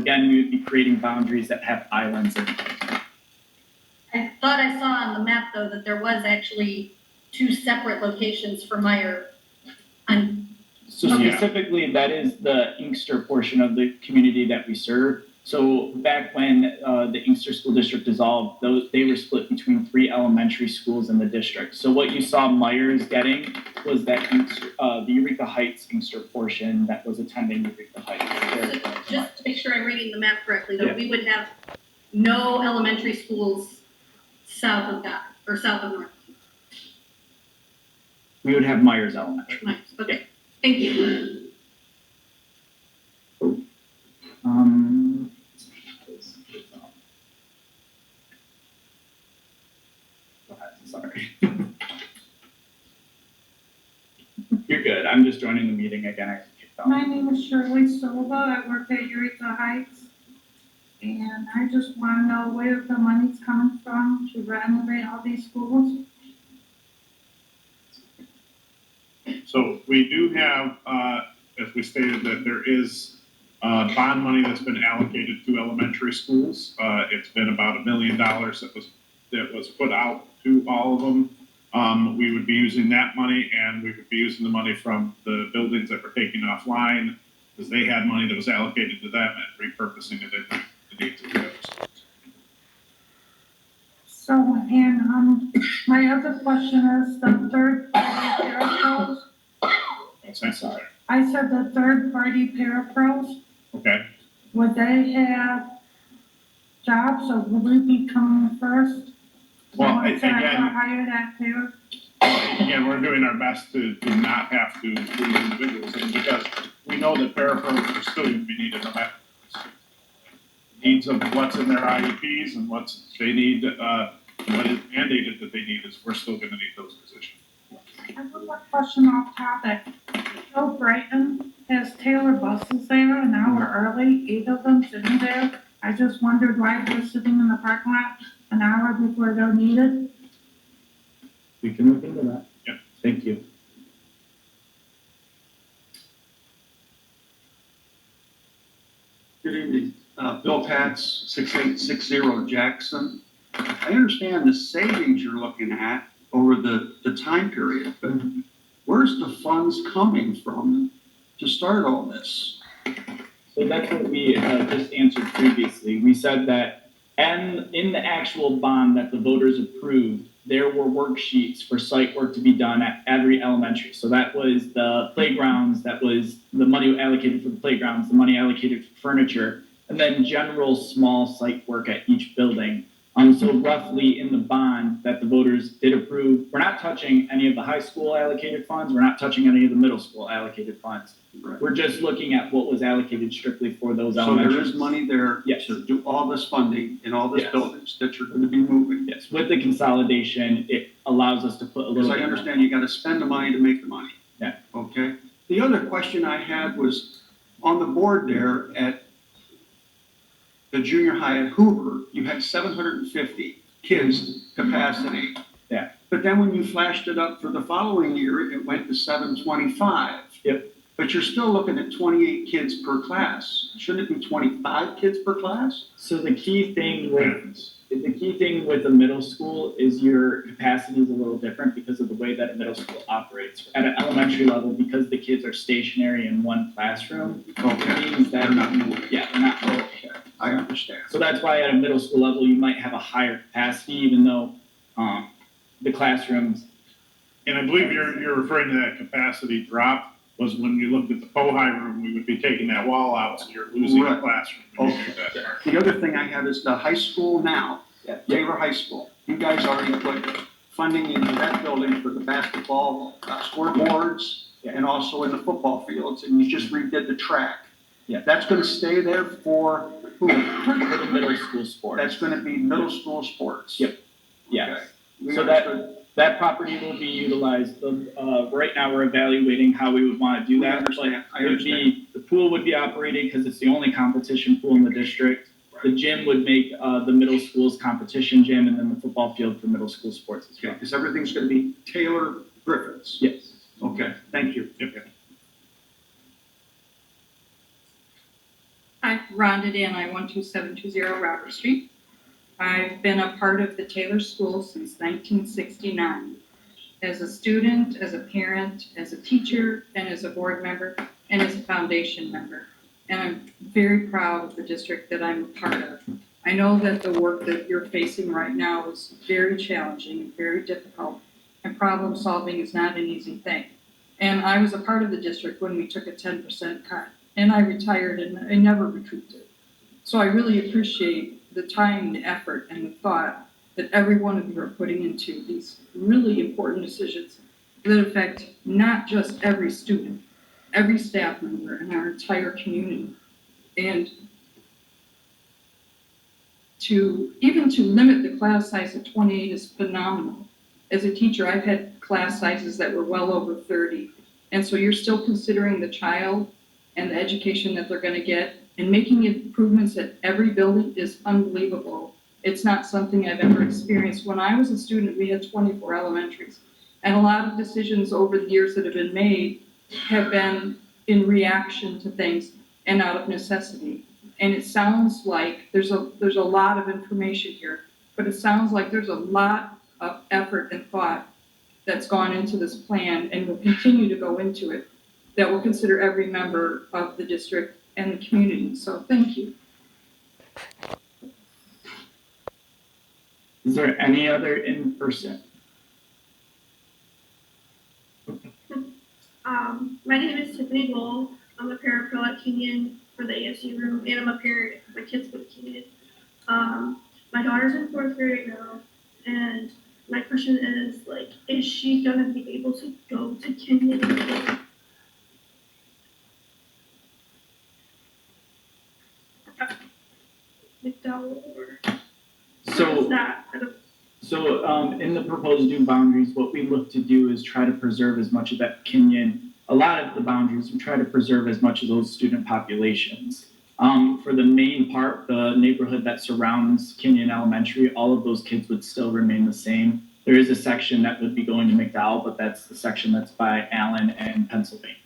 again, we would be creating boundaries that have islands in them. I thought I saw on the map, though, that there was actually 2 separate locations for Meyer. So specifically, that is the Inkster portion of the community that we serve. So back when the Inkster School District dissolved, they were split between 3 elementary schools in the district. So what you saw Myers getting was that the Eureka Heights Inkster portion that was attending Eureka Heights. So just to make sure I'm reading the map correctly, though, Yeah. we would have no elementary schools south of that, or south of North. We would have Myers Elementary. Nice, okay, thank you. Go ahead, sorry. You're good. I'm just joining the meeting again. I kicked off. My name is Shirley Silva. I work at Eureka Heights. And I just want to know where the money's coming from to renovate all these schools. So we do have, as we stated, that there is bond money that's been allocated to elementary schools. It's been about $1 million that was put out to all of them. We would be using that money, and we would be using the money from the buildings that were taken offline, because they had money that was allocated to them and repurposing it in the needs of the other schools. So, and my other question is the third party parapros. I'm sorry. I said the third party parapros, Okay. would they have jobs or would we be coming first? Well, Once I again, hire that pair? Again, we're doing our best to not have to lose individuals, and because we know that parapros are still going to be needed no matter needs of what's in their IEPs and what they need, what is mandated that they need is we're still going to need those positions. I have one question off topic. Joe Brighton has Taylor buses there an hour early, 8 of them sitting there. I just wondered why they're sitting in the parking lot an hour before they're needed. We can look into that. Yep. Thank you. Good evening. Bill Katz, 6860 Jackson. I understand the savings you're looking at over the time period, but where's the funds coming from to start all this? So that's what we just answered previously. We said that in the actual bond that the voters approved, there were worksheets for site work to be done at every elementary. So that was the playgrounds, that was the money allocated for the playgrounds, the money allocated for furniture, and then general small site work at each building. So roughly in the bond that the voters did approve, we're not touching any of the high school allocated funds. We're not touching any of the middle school allocated funds. Right. We're just looking at what was allocated strictly for those So elementary. there is money there Yes. to do all this funding in all these Yes. buildings that you're going to be moving. Yes, with the consolidation, it allows us to put a little Because bit I more. understand you got to spend the money to make the money. Yeah. Okay. The other question I had was on the board there at the junior high at Hoover, you had 750 kids capacity. Yeah. But then when you flashed it up for the following year, it went to 725. Yep. But you're still looking at 28 kids per class. Shouldn't it be 25 kids per class? So the key thing with the middle school is your capacity is a little different because of the way that a middle school operates. At an elementary level, because the kids are stationary in one classroom, Okay. means that They're not moving. yeah, they're not moving. Okay. I understand. So that's why at a middle school level, you might have a higher capacity, even though the classrooms. And I believe you're referring to that capacity drop was when you looked at the Pohai room, we would be taking that wall out, so you're losing a Right. classroom. when you Okay. do that. The other thing I have is the high school now, Yeah. Taylor High School. You guys already put funding into that building for the basketball scoreboards and also in the football fields, and you just redid the track. Yeah. That's gonna stay there for who? For the middle school sports. That's gonna be middle school sports. Yep. Yes. Okay. We So understood. that property will be utilized. Right now, we're evaluating how we would want to do We that. understand. But I it would be, the pool would be operating because it's the only competition pool in the district. The gym would make the middle school's competition gym, and then the football field for middle school sports as Okay, well. because everything's gonna be Taylor Griffiths. Yes. Okay, thank you. Yep. Hi, Rhonda Danai, 12720 Robert Street. I've been a part of the Taylor School since 1969. As a student, as a parent, as a teacher, and as a board member, and as a foundation member. And I'm very proud of the district that I'm a part of. I know that the work that you're facing right now is very challenging and very difficult, and problem solving is not an easy thing. And I was a part of the district when we took a 10% cut, and I retired and I never recouped it. So I really appreciate the time, the effort, and the thought that every one of you are putting into these really important decisions that affect not just every student, every staff member, and our entire community. And to limit the class size to 28 is phenomenal. As a teacher, I've had class sizes that were well over 30. And so you're still considering the child and the education that they're going to get, and making improvements at every building is unbelievable. It's not something I've ever experienced. When I was a student, we had 24 elementaries. And a lot of decisions over the years that have been made have been in reaction to things and out of necessity. And it sounds like there's a lot of information here, but it sounds like there's a lot of effort and thought that's gone into this plan and will continue to go into it, that will consider every member of the district and the community. So thank you. Is there any other in person? My name is Tiffany Gold. I'm a parapro at Kenyon for the ASU room, and I'm a parent. My kids go to Kenyon. My daughter's in 4th grade now, and my question is, like, is she gonna be able to go to Kenyon? McDowell or So. is that? I don't. So in the proposed new boundaries, what we look to do is try to preserve as much of that Kenyon, a lot of the boundaries, we try to preserve as much of those student populations. For the main part, the neighborhood that surrounds Kenyon Elementary, all of those kids would still remain the same. There is a section that would be going to McDowell, but that's the section that's by Allen and Pennsylvania.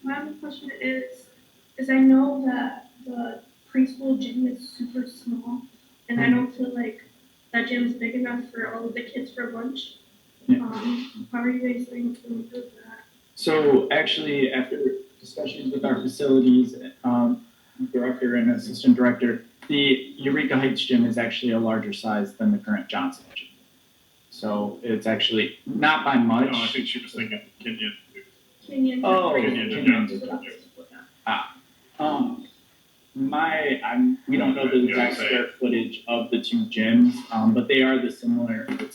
My other question is I know that the preschool gym is super small, and I don't feel like that gym's big enough for all of the kids for lunch. Yeah. How are you guys going to improve that? So actually, after discussions with our facilities director and assistant director, the Eureka Heights gym is actually a larger size than the current Johnson gym. So it's actually not by much. No, I think she was thinking Kenyon. Kenyon. Oh, Kenyon. We don't know the exact square footage of the two gyms, but they are it's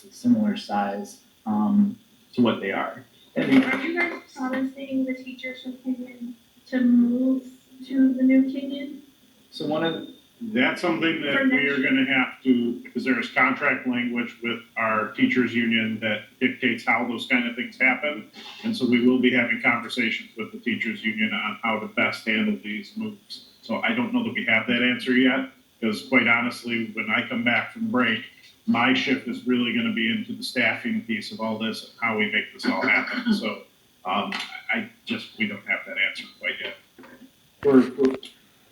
a similar size, to what they are. And Are you guys promising the teachers from Kenyon to move to the new Kenyon? so one of, That's something that we are gonna have to, because there's contract language with our teachers union that dictates how those kind of things happen. And so we will be having conversations with the teachers union on how to best handle these moves. So I don't know that we have that answer yet, because quite honestly, when I come back from break, my shift is really gonna be into the staffing piece of all this, and how we make this all happen. So, we don't have that answer quite yet.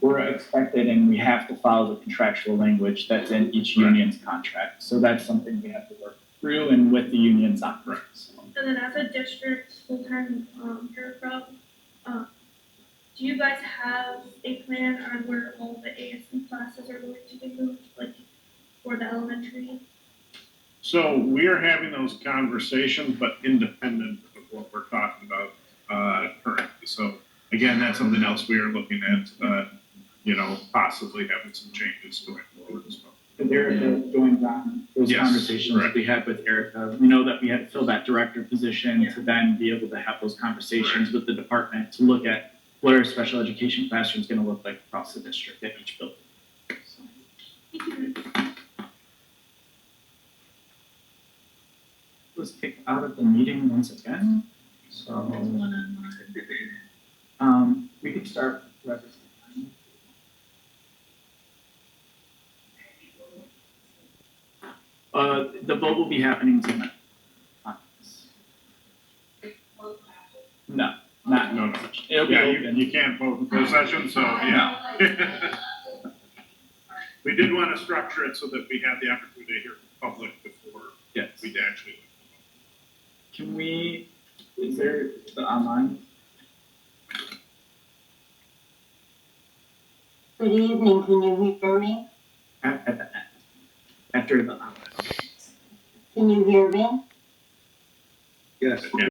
we're expected and we have to follow the contractual language that's in each union's contract. So that's something we have to work through and with the unions on. Right. So. And then as a district full-time parapro, do you guys have a plan on where all the ASC classes are going to be moved, like for the elementary? So we are having those conversations, but independent of what we're talking about currently. So again, that's something else we are looking at, possibly having some changes going forward as well. But Erica joins on those Yes, conversations correct. we had with Erica. We know that we had to fill that director position to then be able to have those conversations with the department to look at what our special education classroom is going to look like across the district at each building. So. Was kicked out of the meeting once again. So we could start representing. The vote will be happening tonight. No, not No. It'll It'll be Yeah, open. you can't vote in closed session, so, yeah. We did want to structure it so that we had the opportunity to hear from the public before Yes. we actually. Can we, is there the online? Good evening, can you hear me? At the end. After the online. Can you hear me? Yes. Yeah.